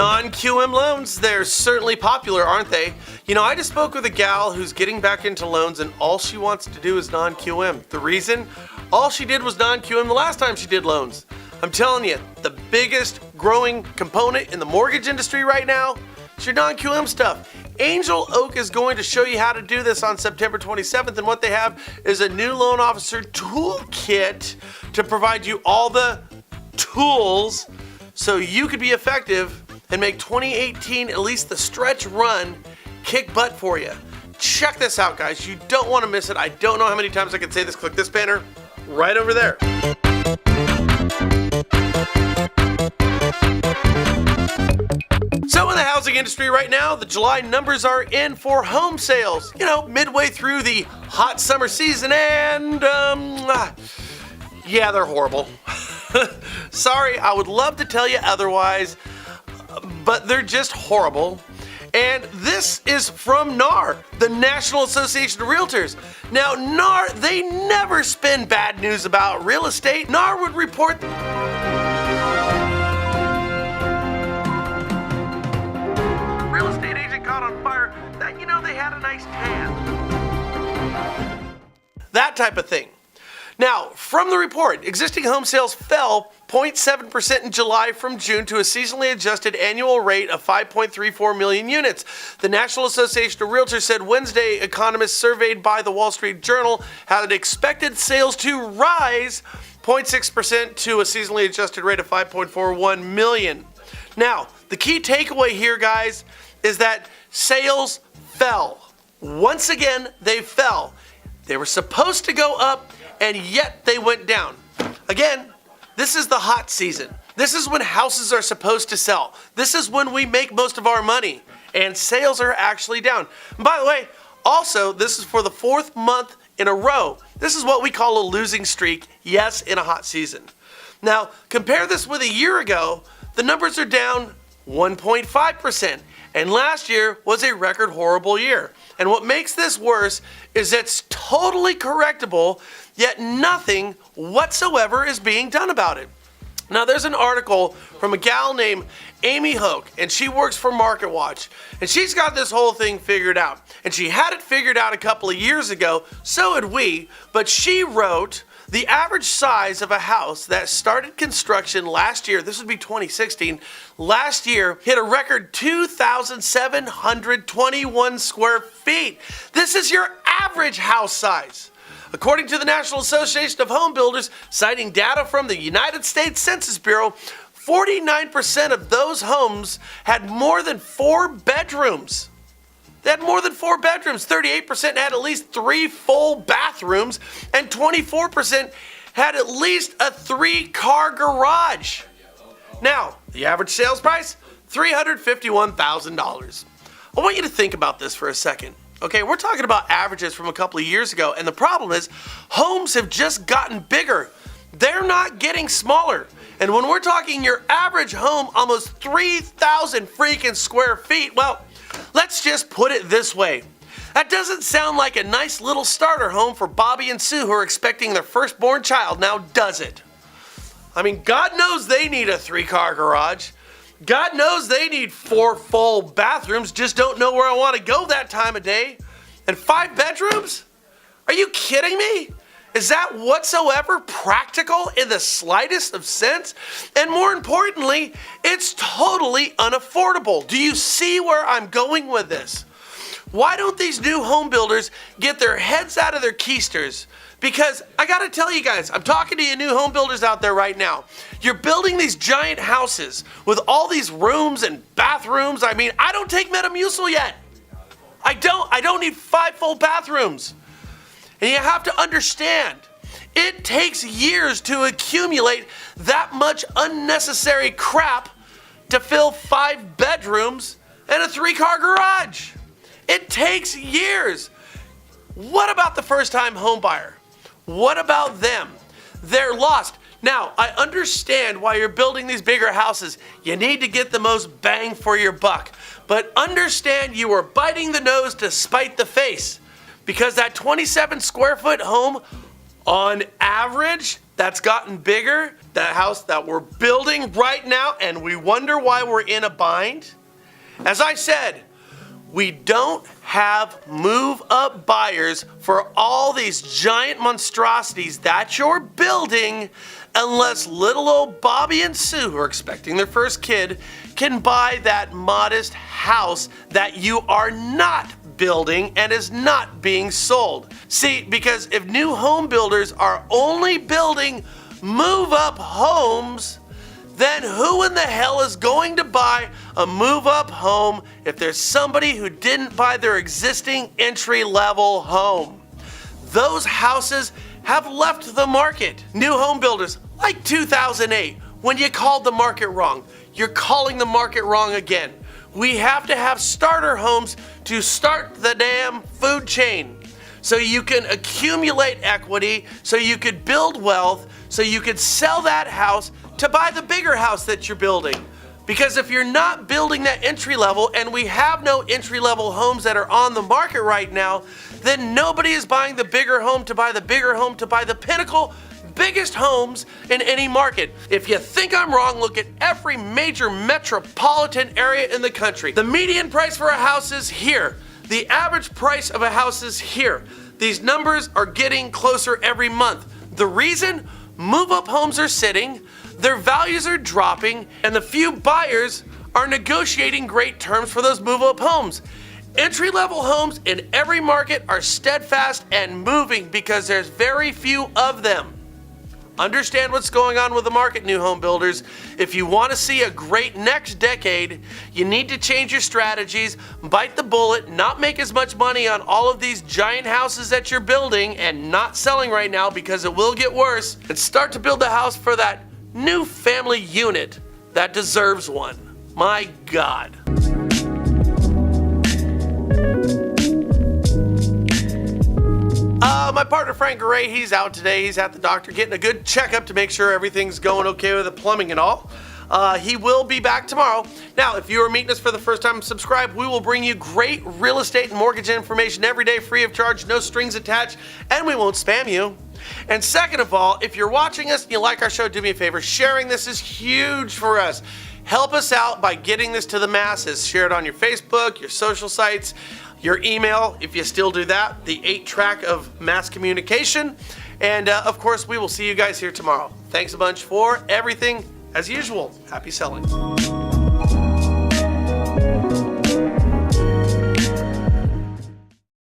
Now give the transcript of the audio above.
Non-QM loans, they're certainly popular, aren't they? You know, I just spoke with a gal who's getting back into loans and all she wants to do is non-QM. The reason? All she did was non-QM the last time she did loans. I'm telling you, the biggest growing component in the mortgage industry right now is your non-QM stuff. Angel Oak is going to show you how to do this on September 27th, and what they have is a new loan officer toolkit to provide you all the tools so you could be effective and make 2018 at least the stretch run kick butt for you. Check this out, guys. You don't want to miss it. I don't know how many times I can say this. Click this banner right over there. So in the housing industry right now, the July numbers are in for home sales. You know, midway through the hot summer season, and yeah, they're horrible. Sorry, I would love to tell you otherwise, but they're just horrible. And this is from NAR, the National Association of Realtors. Now, NAR, they never spin bad news about real estate. NAR would report real estate agent caught on fire that, you know, they had a nice tan. That type of thing. Now, from the report, existing home sales fell 0.7% in July from June to a seasonally adjusted annual rate of 5.34 million units. The National Association of Realtors said Wednesday economists surveyed by the Wall Street Journal had expected sales to rise 0.6% to a seasonally adjusted rate of 5.41 million. Now, the key takeaway here, guys, is that sales fell. Once again, they fell. They were supposed to go up, and yet they went down. Again, this is the hot season. This is when houses are supposed to sell. This is when we make most of our money, and sales are actually down. And by the way, also, this is for the fourth month in a row. This is what we call a losing streak, yes, in a hot season. Now, compare this with a year ago, the numbers are down 1.5%, and last year was a record horrible year. And what makes this worse is it's totally correctable, yet nothing whatsoever is being done about it. Now, there's an article from a gal named Amy Hoke, and she works for MarketWatch, and she's got this whole thing figured out. And she had it figured out a couple of years ago, so had we, but she wrote the average size of a house that started construction last year, this would be 2016, last year hit a record 2,721 square feet. This is your average house size. According to the National Association of Home Builders, citing data from the United States Census Bureau, 49% of those homes had more than 4 bedrooms. They had more than 4 bedrooms. 38% had at least 3 full bathrooms, and 24% had at least a 3-car garage. Now, the average sales price, $351,000. I want you to think about this for a second. Okay, we're talking about averages from a couple of years ago, and the problem is homes have just gotten bigger. They're not getting smaller. And when we're talking your average home, almost 3,000 freaking square feet, well, let's just put it this way. That doesn't sound like a nice little starter home for Bobby and Sue who are expecting their firstborn child, now does it? I mean, God knows they need a 3-car garage. God knows they need 4 full bathrooms, just don't know where I want to go that time of day. And 5 bedrooms? Are you kidding me? Is that whatsoever practical in the slightest of sense? And more importantly, it's totally unaffordable. Do you see where I'm going with this? Why don't these new home builders get their heads out of their keisters? Because I gotta tell you guys, I'm talking to you new home builders out there right now. You're building these giant houses with all these rooms and bathrooms. I mean, I don't take Metamucil yet. I don't need 5 full bathrooms. And you have to understand, it takes years to accumulate that much unnecessary crap to fill 5 bedrooms and a 3-car garage. It takes years. What about the first-time home buyer? What about them? They're lost. Now, I understand why you're building these bigger houses. You need to get the most bang for your buck. But understand you are biting the nose to spite the face. Because that 27 square foot home On average, that's gotten bigger. That house that we're building right now, and we wonder why we're in a bind. As I said, we don't have move-up buyers for all these giant monstrosities that you're building unless little old Bobby and Sue, who are expecting their first kid, can buy that modest house that you are not building and is not being sold. See, because if new home builders are only building move-up homes, then who in the hell is going to buy a move-up home if there's somebody who didn't buy their existing entry-level home? Those houses have left the market. New home builders, like 2008, when you called the market wrong, you're calling the market wrong again. We have to have starter homes to start the damn food chain, so you can accumulate equity, so you could build wealth, so you could sell that house to buy the bigger house that you're building. Because if you're not building that entry level, and we have no entry level homes that are on the market right now, then nobody is buying the bigger home to buy the bigger home to buy the pinnacle, biggest homes in any market. If you think I'm wrong, look at every major metropolitan area in the country. The median price for a house is here. The average price of a house is here. These numbers are getting closer every month. The reason? Move-up homes are sitting, their values are dropping, and the few buyers are negotiating great terms for those move-up homes. Entry-level homes in every market are steadfast and moving because there's very few of them. Understand what's going on with the market, new home builders. If you want to see a great next decade, you need to change your strategies, bite the bullet, not make as much money on all of these giant houses that you're building and not selling right now because it will get worse, and start to build a house for that new family unit that deserves one. My God. My partner Frank Garay, he's out today. He's at the doctor getting a good checkup to make sure everything's going okay with the plumbing and all. He will be back tomorrow. Now, if you are meeting us for the first time, subscribe. We will bring you great real estate and mortgage information every day, free of charge, no strings attached, and we won't spam you. And second of all, if you're watching us and you like our show, do me a favor. Sharing this is huge for us. Help us out by getting this to the masses. Share it on your Facebook, your social sites, your email, if you still do that, the 8-track of mass communication. And of course, we will see you guys here tomorrow. Thanks a bunch for everything. As usual, happy selling.